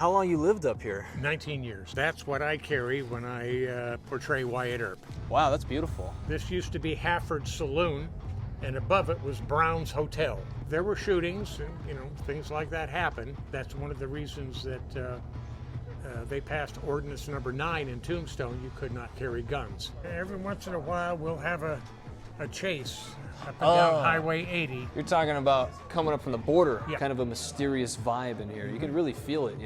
How long you lived up here? 19 years. That's what I carry when I portray Wyatt Earp. Wow, that's beautiful. This used to be Hafford's Saloon, and above it was Brown's Hotel. There were shootings, and things like that happened. That's one of the reasons that they passed ordinance number 9 in Tombstone. You could not carry guns. Every once in a while, we'll have a chase up and down Highway 80. You're talking about coming up from the border, Yeah. kind of a mysterious vibe in here. You can really feel it,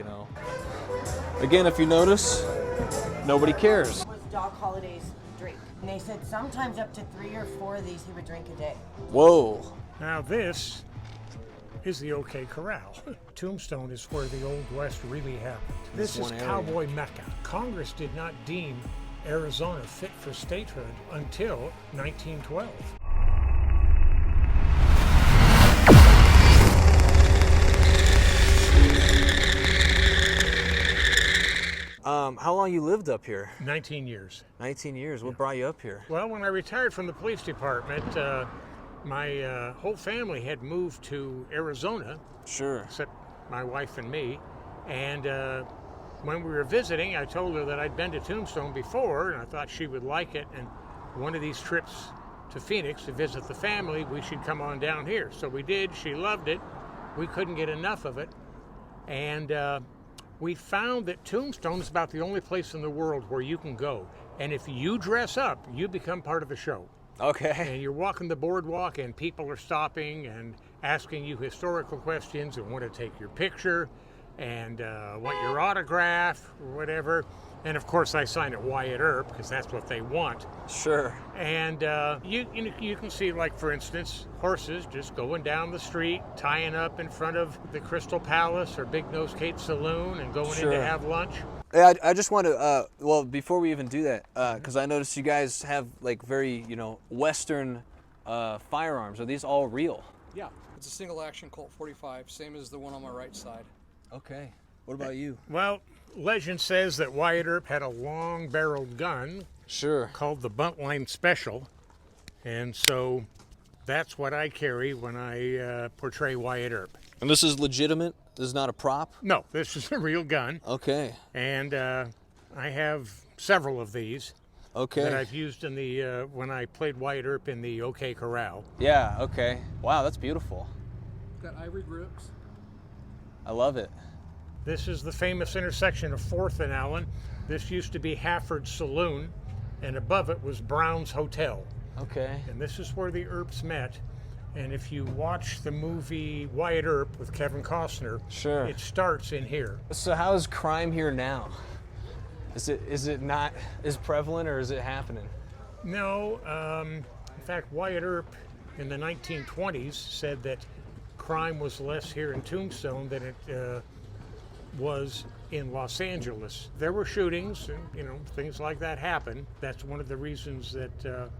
Again, if you notice, nobody cares. Was Doc Holliday's drink. And they said sometimes up to 3 or 4 of these he would drink a day. Whoa. Now this is the OK Corral. Tombstone is where the Old West really happened. This is one area. Cowboy Mecca. Congress did not deem Arizona fit for statehood until 1912. How long you lived up here? 19 years. 19 years. What brought you up here? Well, when I retired from the police department, my whole family had moved to Arizona, Sure. except my wife and me. And when we were visiting, I told her that I'd been to Tombstone before, and I thought she would like it. And one of these trips to Phoenix to visit the family, we should come on down here. So we did. She loved it. We couldn't get enough of it. And we found that Tombstone is about the only place in the world where you can go. And if you dress up, you become part of the show. Okay. And you're walking the boardwalk and people are stopping and asking you historical questions and want to take your picture and want your autograph or whatever. And of course I sign it Wyatt Earp because that's what they want. Sure. And you can see, like, for instance, horses just going down the street, tying up in front of the Crystal Palace or Big Nose Kate Saloon and going in to have lunch. Yeah, I just want to, well, before we even do that, because I noticed you guys have, like, very, Western firearms. Are these all real? Yeah, it's a single action Colt 45, same as the one on my right side. Okay. What about you? Well, legend says that Wyatt Earp had a long-barreled gun Sure. called the Buntline Special, and so that's what I carry when I portray Wyatt Earp. And this is legitimate? This is not a prop? No, this is a real gun, Okay. and I have several of these Okay. that I've used in the when I played Wyatt Earp in the OK Corral. Yeah, okay. Wow, that's beautiful. Got ivory grips. I love it. This is the famous intersection of 4th and Allen. This used to be Hafford's Saloon, and above it was Brown's Hotel. Okay. And this is where the Earps met. And if you watch the movie Wyatt Earp with Kevin Costner, Sure. it starts in here. So how is crime here now? Is it not as prevalent, or is it happening? No, in fact, Wyatt Earp in the 1920s said that crime was less here in Tombstone than it was in Los Angeles. There were shootings, and things like that happened. That's one of the reasons that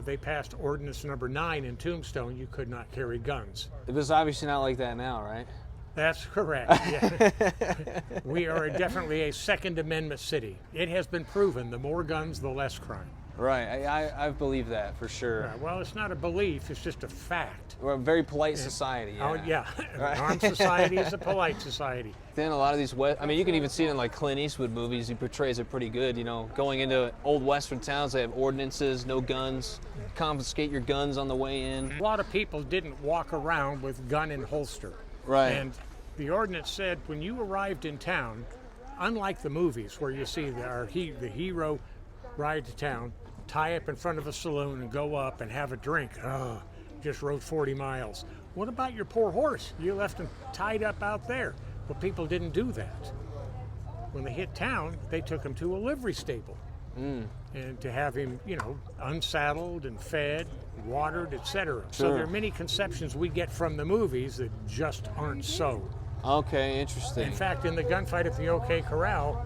they passed ordinance number 9 in Tombstone. You could not carry guns. It was obviously not like that now, right? That's correct. Yeah. We are definitely a Second Amendment city. It has been proven, the more guns, the less crime. Right. I believe that for sure. Well, it's not a belief, it's just a fact. We're a very polite society. Yeah. Oh, yeah. An armed society is a polite society. Then a lot of these you can even see it in like Clint Eastwood movies. He portrays it pretty good. Going into old Western towns, they have ordinances, no guns, confiscate your guns on the way in. A lot of people didn't walk around with gun and holster. Right. And the ordinance said when you arrived in town, unlike the movies where you see the hero ride to town, tie up in front of a saloon and go up and have a drink. Oh, just rode 40 miles. What about your poor horse? You left him tied up out there. Well, people didn't do that. When they hit town, they took him to a livery stable. And to have him, unsaddled and fed, watered, etc. So Sure. there are many conceptions we get from the movies that just aren't so. Okay, interesting. In fact, in the gunfight at the OK Corral,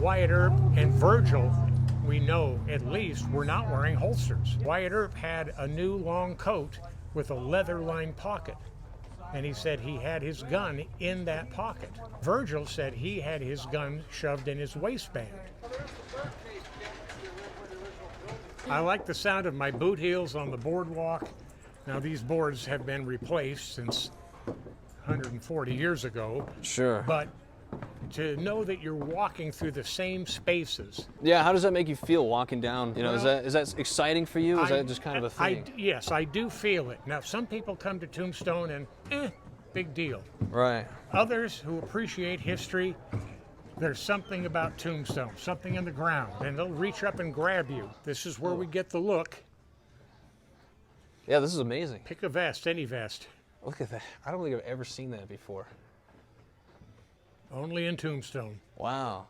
Wyatt Earp and Virgil, we know at least, were not wearing holsters. Wyatt Earp had a new long coat with a leather-lined pocket, and he said he had his gun in that pocket. Virgil said he had his gun shoved in his waistband. I like the sound of my boot heels on the boardwalk. Now, these boards have been replaced since 140 years ago. Sure. But to know that you're walking through the same spaces. Yeah, how does that make you feel walking down? You know, Well, is that exciting for you? Is that just kind of a thing? Yes, I do feel it. Now, some people come to Tombstone and big deal. Right. Others who appreciate history, there's something about Tombstone, something in the ground, and they'll reach up and grab you. This is where we get the look. Yeah, this is amazing. Pick a vest, any vest. Look at that. I don't think I've ever seen that before. Only in Tombstone. Wow.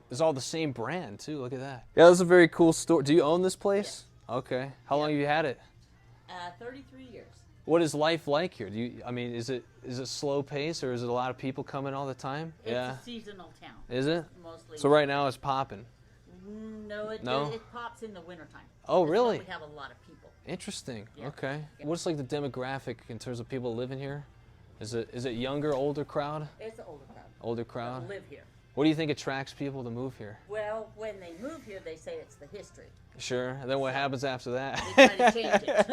It's all the same brand, too. Look at that. Yeah, this is a very cool store. Do you own this place? Yeah. Okay. How long have you had it? 33 years. What is life like here? I mean, is it slow pace, or is it a lot of people coming all the time? It's yeah. a seasonal town. Is it? Mostly. So right now it's popping. No, it pops in the wintertime. Oh, really? We have a lot of people. Interesting. Yeah. Okay. Yeah. What's like the demographic in terms of people living here? Is it younger, older crowd? It's an older crowd. Older crowd. That live here. What do you think attracts people to move here? Well, when they move here, they say it's the history. Sure. And then what happens after that? They try to change it.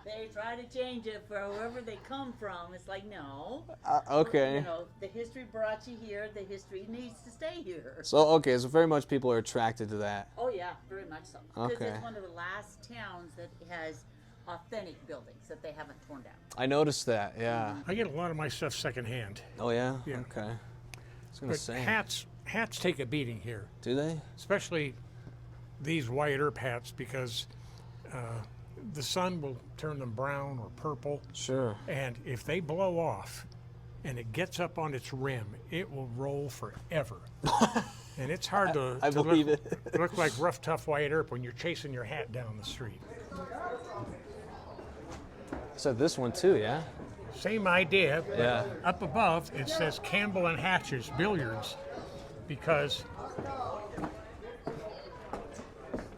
They try to change it for wherever they come from. It's like, no. Okay. You know, the history brought you here. The history needs to stay here. So very much people are attracted to that. Oh yeah, very much so. Because Okay. it's one of the last towns that has authentic buildings that they haven't torn down. I noticed that. Yeah. I get a lot of my stuff secondhand. Oh yeah. Yeah. Okay. I was gonna But say. hats take a beating here, Do they? especially these Wyatt Earp hats, because the sun will turn them brown or purple, Sure. and if they blow off and it gets up on its rim, it will roll forever. And it's hard to, I believe look like rough, tough Wyatt Earp when you're chasing your hat down the street. So this one too, yeah. Same idea. But Yeah. Up above, it says Campbell and Hatch's Billiards, because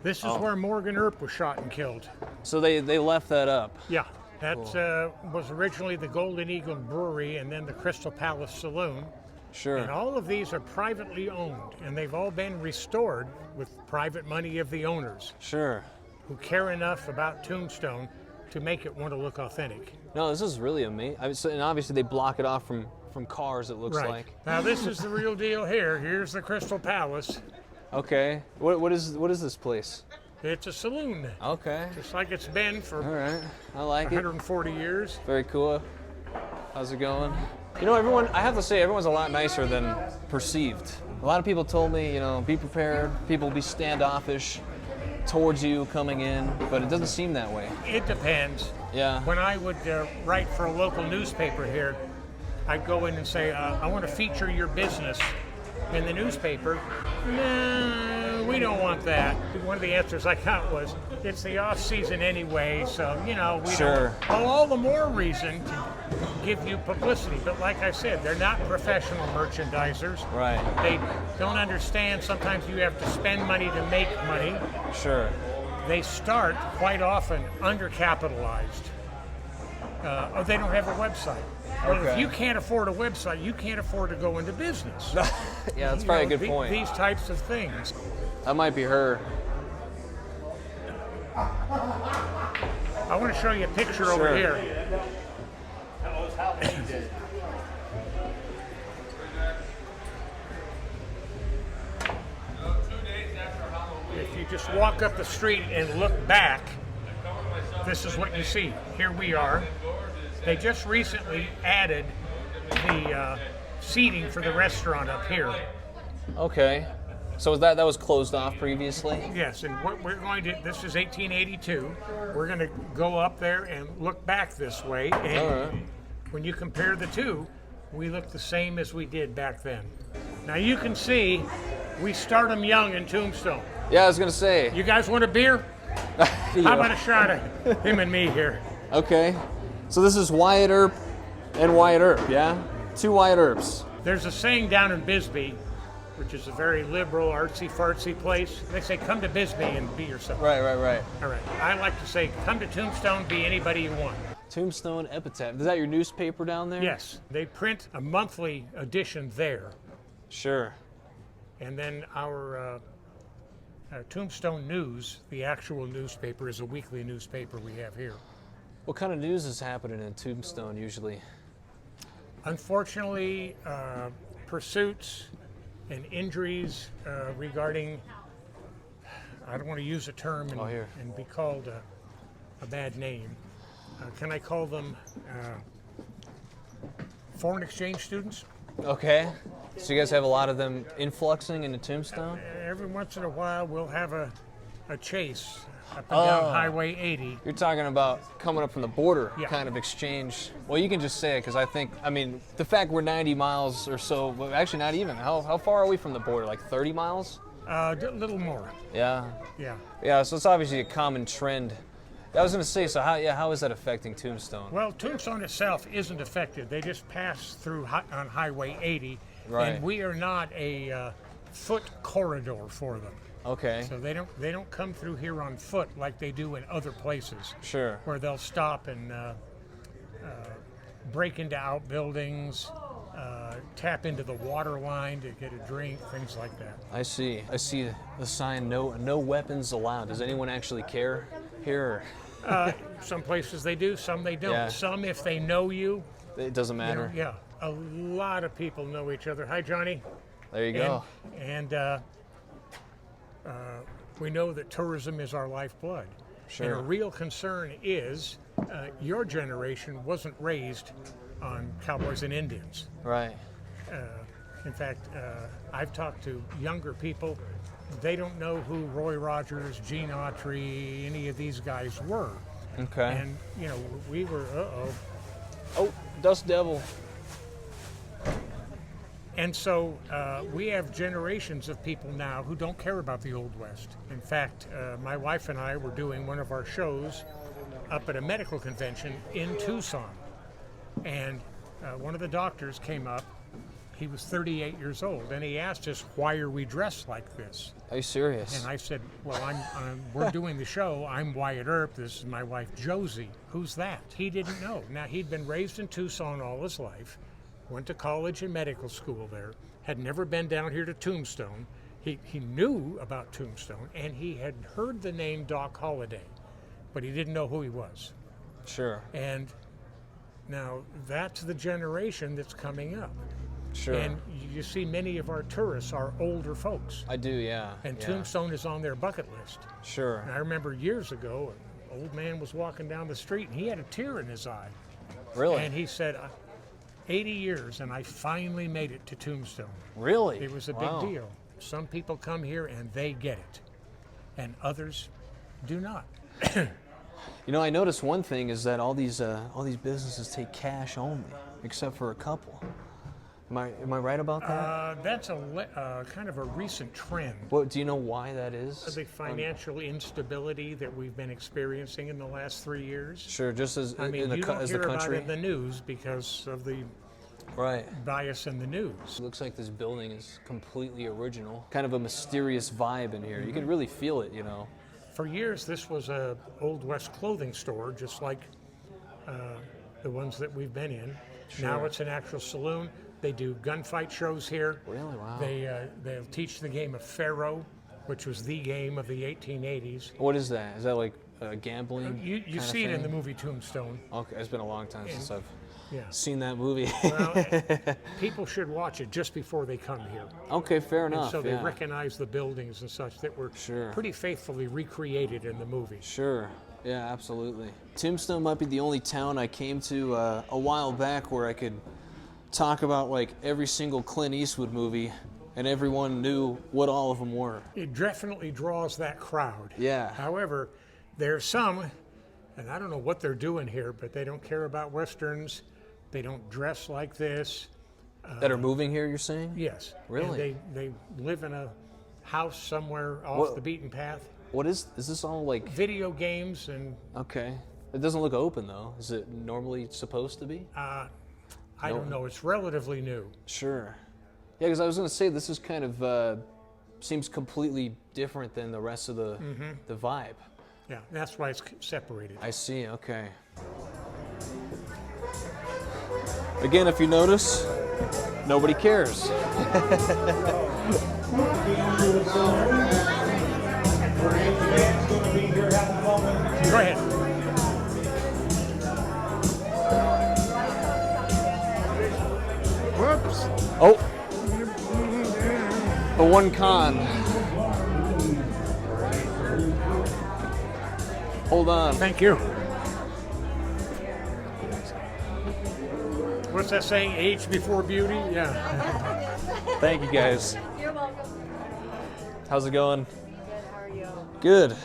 this is where Morgan Earp was shot and killed. So they left that up. Yeah, that was originally the Golden Eagle Brewery and then the Crystal Palace Saloon. Sure. And all of these are privately owned, and they've all been restored with private money of the owners Sure. who care enough about Tombstone to make it want to look authentic. No, this is really amazing. And obviously they block it off from cars. It looks Right. like. Now this is the real deal here. Here's the Crystal Palace. Okay. What is this place? It's a saloon, Okay. just like it's been All for right. I like it. 140 years. Very cool. How's it going? You know, I have to say, everyone's a lot nicer than perceived. A lot of people told me, be prepared. People will be standoffish towards you coming in, but it doesn't seem that way. It depends. Yeah. When I would write for a local newspaper here, I'd go in and say, I want to feature your business in the newspaper. No, we don't want that. One of the answers I got was, it's the off season anyway, so, we Sure. don't. Well, all the more reason to give you publicity. But like I said, they're not professional merchandisers. Right. They don't understand sometimes you have to spend money to make money. Sure. They start quite often undercapitalized. Or they don't have a website. Well, if Okay. you can't afford a website, you can't afford to go into business. Yeah, that's probably a good point. These types of things. That might be her. I want to show you a picture Sure. over here. If you just walk up the street and look back, this is what you see. Here we are. They just recently added the seating for the restaurant up here. Okay. So that was closed off previously? Yes, and what we're going to, this is 1882. We're going to go up there and look back this way. And All right. when you compare the two, we look the same as we did back then. Now you can see we start them young in Tombstone. Yeah, I was gonna say. You guys want a beer? How about a shot of him and me here? Okay. So this is Wyatt Earp and Wyatt Earp, yeah? Two Wyatt Earps. There's a saying down in Bisbee, which is a very liberal, artsy-fartsy place. They say, come to Bisbee and be yourself. Right. All right. I like to say, come to Tombstone, be anybody you want. Tombstone Epitaph. Is that your newspaper down there? Yes, they print a monthly edition there. Sure. And then our Tombstone News, the actual newspaper, is a weekly newspaper we have here. What kind of news is happening in Tombstone usually? Unfortunately, pursuits and injuries regarding, I don't want to use a term and be called a bad name. Can I call them foreign exchange students? Okay. So you guys have a lot of them influxing into Tombstone? Every once in a while, we'll have a chase up and down Highway 80. You're talking about coming up from the border Yeah. kind of exchange. Well, you can just say it because I mean, the fact we're 90 miles or so, well, actually not even. How far are we from the border? Like 30 miles? A little more. Yeah. Yeah. Yeah, so it's obviously a common trend. I was going to say, so how is that affecting Tombstone? Well, Tombstone itself isn't affected. They just pass through on Highway 80, Right. and we are not a foot corridor for them. Okay. So they don't come through here on foot like they do in other places. Sure. Where they'll stop and break into outbuildings, tap into the water line to get a drink, things like that. I see. I see the sign, no weapons allowed. Does anyone actually care here? Some places they do, some they don't. Yeah. Some, if they know you, It doesn't you matter. know, yeah. A lot of people know each other. Hi, Johnny. There you go. And we know that tourism is our lifeblood. Sure. And a real concern is your generation wasn't raised on cowboys and Indians. Right. In fact, I've talked to younger people. They don't know who Roy Rogers, Gene Autry, any of these guys were. Okay. And, you know, we were, Oh, Dust Devil. And so we have generations of people now who don't care about the Old West. In fact, my wife and I were doing one of our shows up at a medical convention in Tucson. And one of the doctors came up. He was 38 years old, and he asked us, why are we dressed like this? Are you serious? And I said, well, we're doing the show. I'm Wyatt Earp. This is my wife, Josie. Who's that? He didn't know. Now, he'd been raised in Tucson all his life, went to college and medical school there, had never been down here to Tombstone. He knew about Tombstone, and he had heard the name Doc Holliday, but he didn't know who he was. Sure. And now that's the generation that's coming up. Sure. And you see many of our tourists are older folks. I do, yeah. And yeah. Tombstone is on their bucket list. Sure. And I remember years ago, an old man was walking down the street and he had a tear in his eye. Really? And he said, 80 years and I finally made it to Tombstone. Really? It was a Wow. big deal. Some people come here and they get it, and others do not. You know, I noticed one thing is that all these businesses take cash only, except for a couple. Am I right about that? That's kind of a recent trend. What do you know why that is? The financial instability that we've been experiencing in the last 3 years. Sure, just as I mean, in the you don't as hear the country. about it in the news because of the Right. bias in the news. It looks like this building is completely original. Kind of a mysterious vibe in here. You can really feel it, you know. For years, this was a Old West clothing store, just like the ones that we've been in. Sure. Now it's an actual saloon. They do gunfight shows here. Really? Wow. They'll teach the game of Pharaoh, which was the game of the 1880s. What is that? Is that like gambling? You kinda see it in thing? the movie Tombstone. Okay, it's been a long time since I've Yeah. seen that movie. Well, people should watch it just before they come here. Okay, fair And enough. so they yeah. recognize the buildings and such that were Sure. pretty faithfully recreated in the movie. Sure. Yeah, absolutely. Tombstone might be the only town I came to a while back where I could talk about like every single Clint Eastwood movie and everyone knew what all of them were. It definitely draws that crowd. Yeah. However, there's some, and I don't know what they're doing here, but they don't care about Westerns. They don't dress like this. That are moving here, you're saying? Yes. Really? And they live in a house somewhere off What- the beaten path. What is this all like? Video games and Okay. It doesn't look open though. Is it normally supposed to be? I don't know. It's relatively new. Sure. Yeah, because I was going to say this is kind of seems completely different than the rest of the vibe. Yeah, that's why it's separated. I see. Okay. Again, if you notice, nobody cares. Go ahead. Oh, the one con. Hold on. Thank you. What's that saying? Age before beauty? Yeah. Thank you guys. You're welcome. How's it going? Good, how are you? Good.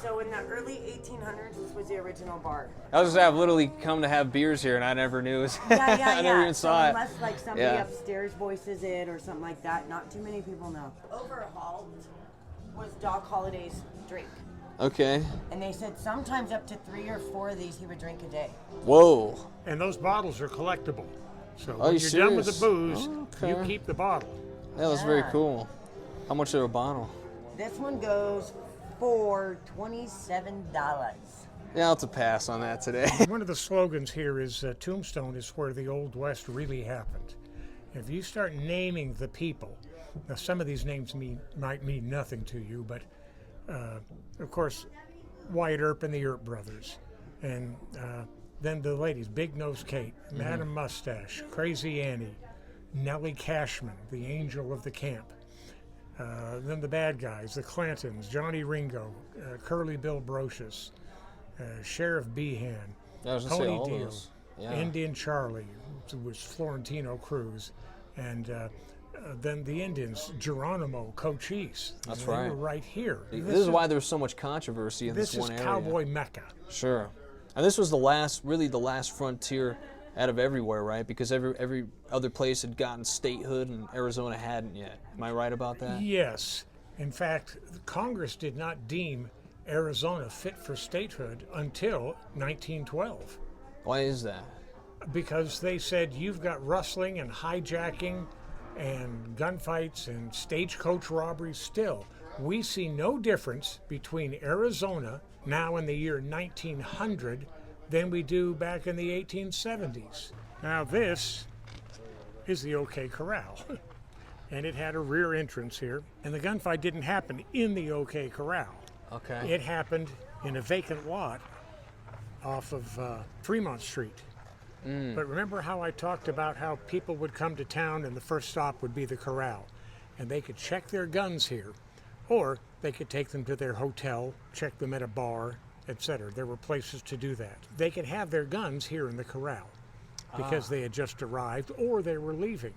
So in the early 1800s, this was the original bar. I was just I've literally come to have beers here, and I never knew. I never even saw it. Unless like somebody upstairs voices it or something like that, not too many people know. Overhauled was Doc Holliday's drink. Okay. And they said sometimes up to 3 or 4 of these he would drink a day. Whoa. And those bottles are collectible. So Are when you you're done with the serious? booze, Okay. you keep the bottle. Yeah, that's very Yeah. cool. How much are a bottle? This one goes for $27. Yeah, I'll have to pass on that today. One of the slogans here is Tombstone is where the Old West really happened. If you start naming the people, now some of these names might mean nothing to you, but of course, Wyatt Earp and the Earp brothers, and then the ladies, Big Nose Kate, Madam Mustache, Crazy Annie, Nellie Cashman, the angel of the camp. Then the bad guys, the Clantons, Johnny Ringo, Curly Bill Brocious, Sheriff Behan, Yeah, I was gonna say Tony all Deal, those. Yeah. Indian Charlie, who was Florentino Cruz, and then the Indians, Geronimo Cochise. That's They right. were right here. This is why there's so much controversy in this This one is area. Cowboy Mecca. Sure. And this was really the last frontier out of everywhere, right? Because every other place had gotten statehood and Arizona hadn't yet. Am I right about that? Yes. In fact, Congress did not deem Arizona fit for statehood until 1912 Why is that? because they said you've got rustling and hijacking and gunfights and stagecoach robberies still. We see no difference between Arizona now in the year 1900 than we do back in the 1870s. Now this is the OK Corral. And it had a rear entrance here. And the gunfight didn't happen in the OK Corral. Okay. It happened in a vacant lot off of Fremont Street. But remember how I talked about how people would come to town and the first stop would be the corral. And they could check their guns here, or they could take them to their hotel, check them at a bar, etc. There were places to do that. They could have their guns here in the corral because they had just arrived or they were leaving.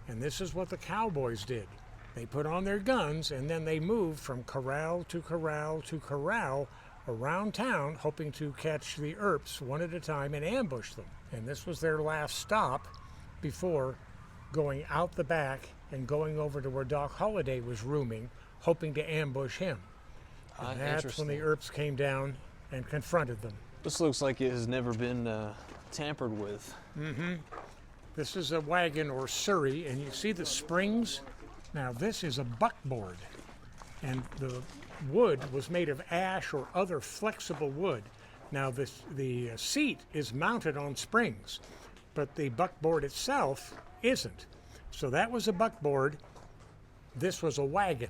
And this is what the cowboys did. They put on their guns and then they moved from corral to corral to corral around town, hoping to catch the Earps one at a time and ambush them. And this was their last stop before going out the back and going over to where Doc Holliday was rooming, hoping to ambush him. And that's when the Earps came down and confronted them. This looks like it has never been tampered with. This is a wagon or surrey, and you see the springs? Now this is a buckboard, and the wood was made of ash or other flexible wood. Now the seat is mounted on springs, but the buckboard itself isn't. So that was a buckboard. This was a wagon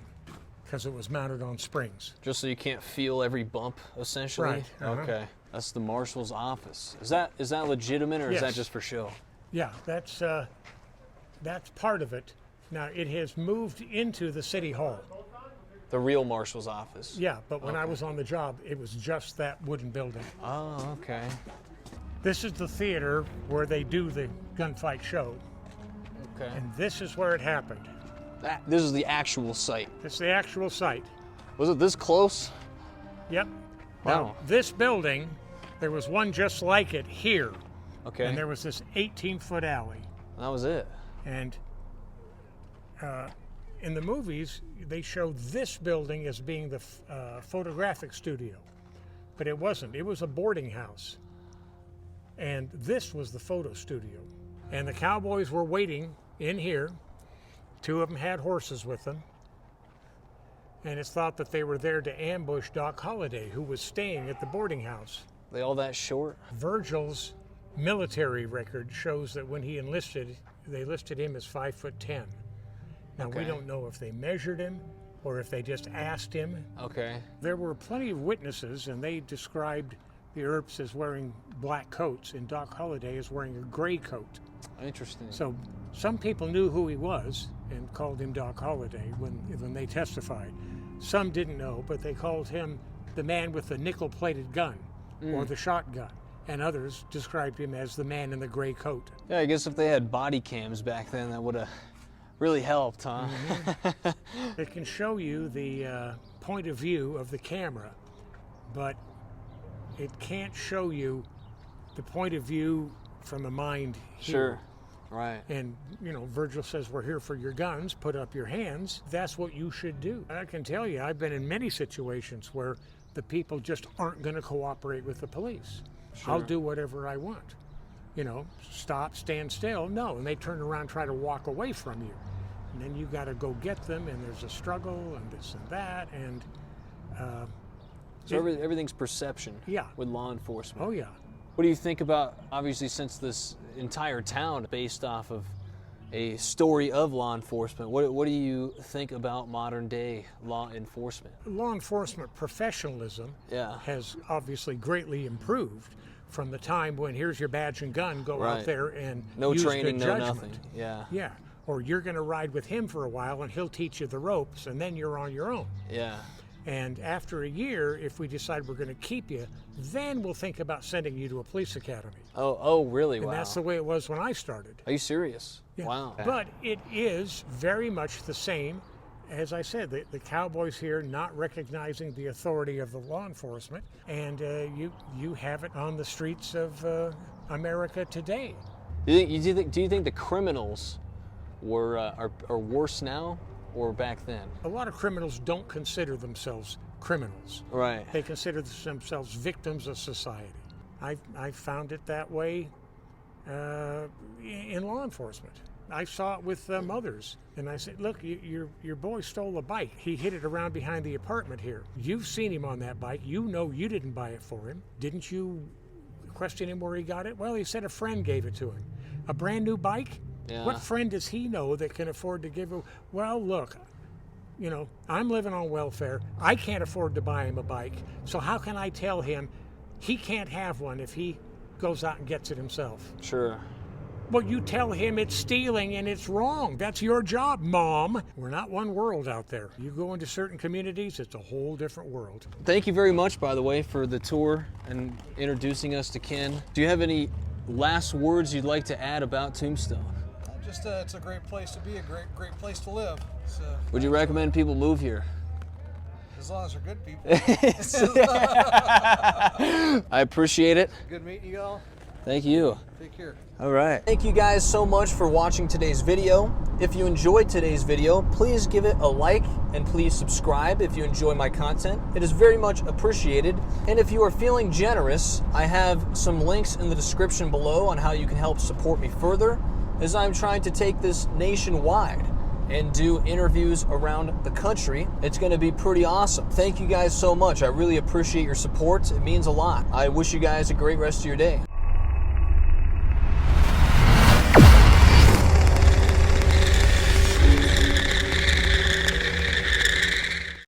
because it was mounted on springs. Just so you can't feel every bump, essentially? Right, Okay. That's the marshal's office. Is that legitimate, or is that Yes. just for show? Yeah, that's part of it. Now it has moved into the city hall. The real marshal's office? Yeah, but when I was on the job, it was just that wooden building. Oh, okay. This is the theater where they do the gunfight show, Okay. and this is where it happened. This is the actual site. It's the actual site. Was it this close? Yep. Wow. Now, this building, there was one just like it here, Okay. and there was this 18-foot alley. That was it. And in the movies, they show this building as being the photographic studio, but it wasn't. It was a boarding house, and this was the photo studio. And the cowboys were waiting in here. 2 of them had horses with them, and it's thought that they were there to ambush Doc Holliday, who was staying at the boarding house. They all that short? Virgil's military record shows that when he enlisted, they listed him as 5'10". Now we Okay. don't know if they measured him or if they just asked him. Okay. There were plenty of witnesses, and they described the Earps as wearing black coats, and Doc Holliday as wearing a gray coat. Interesting. So some people knew who he was and called him Doc Holliday when they testified. Some didn't know, but they called him the man with the nickel-plated gun or the shotgun. And others described him as the man in the gray coat. Yeah, I guess if they had body cams back then, that would have really helped, huh? It can show you the point of view of the camera, but it can't show you the point of view from a mind here. Sure, right. And, you know, Virgil says, we're here for your guns, put up your hands. That's what you should do. I can tell you, I've been in many situations where the people just aren't going to cooperate with the police. Sure. I'll do whatever I want. You know, stop, stand still. No, and they turn around and try to walk away from you. And then you got to go get them, and there's a struggle, and this and that, and... So everything's perception with law enforcement. Oh, yeah. What do you think about, obviously, since this entire town is based off of a story of law enforcement, what do you think about modern day law enforcement? Law enforcement professionalism Yeah. has obviously greatly improved from the time when here's your badge and gun, go Right. out there and No use training, good no judgment. nothing. Yeah. Yeah. Or you're going to ride with him for a while and he'll teach you the ropes and then you're on your own. Yeah. And after a year, if we decide we're going to keep you, then we'll think about sending you to a police academy. Oh, really? And Wow. that's the way it was when I started. Are you serious? Yeah. Wow. But it is very much the same. As I said, the cowboys here not recognizing the authority of the law enforcement, and you have it on the streets of America today. Do you think the criminals are worse now or back then? A lot of criminals don't consider themselves criminals. Right. They consider themselves victims of society. I found it that way in law enforcement. I saw it with mothers, and I said, look, your boy stole a bike. He hid it around behind the apartment here. You've seen him on that bike. You know you didn't buy it for him. Didn't you question him where he got it? Well, he said a friend gave it to him. A brand new bike? Yeah. What friend does he know that can afford to give it? Well, look, you know, I'm living on welfare. I can't afford to buy him a bike. So how can I tell him he can't have one if he goes out and gets it himself? Sure. Well, you tell him it's stealing and it's wrong. That's your job, Mom. We're not one world out there. You go into certain communities, it's a whole different world. Thank you very much, by the way, for the tour and introducing us to Ken. Do you have any last words you'd like to add about Tombstone? Just it's a great place to be, a great place to live. So, Would you recommend people move here? as long as they're good people. I appreciate it. Good meeting you all. Thank you. Take care. All right. Thank you guys so much for watching today's video. If you enjoyed today's video, please give it a like and please subscribe if you enjoy my content. It is very much appreciated. And if you are feeling generous, I have some links in the description below on how you can help support me further as I'm trying to take this nationwide and do interviews around the country. It's going to be pretty awesome. Thank you guys so much. I really appreciate your support. It means a lot. I wish you guys a great rest of your day.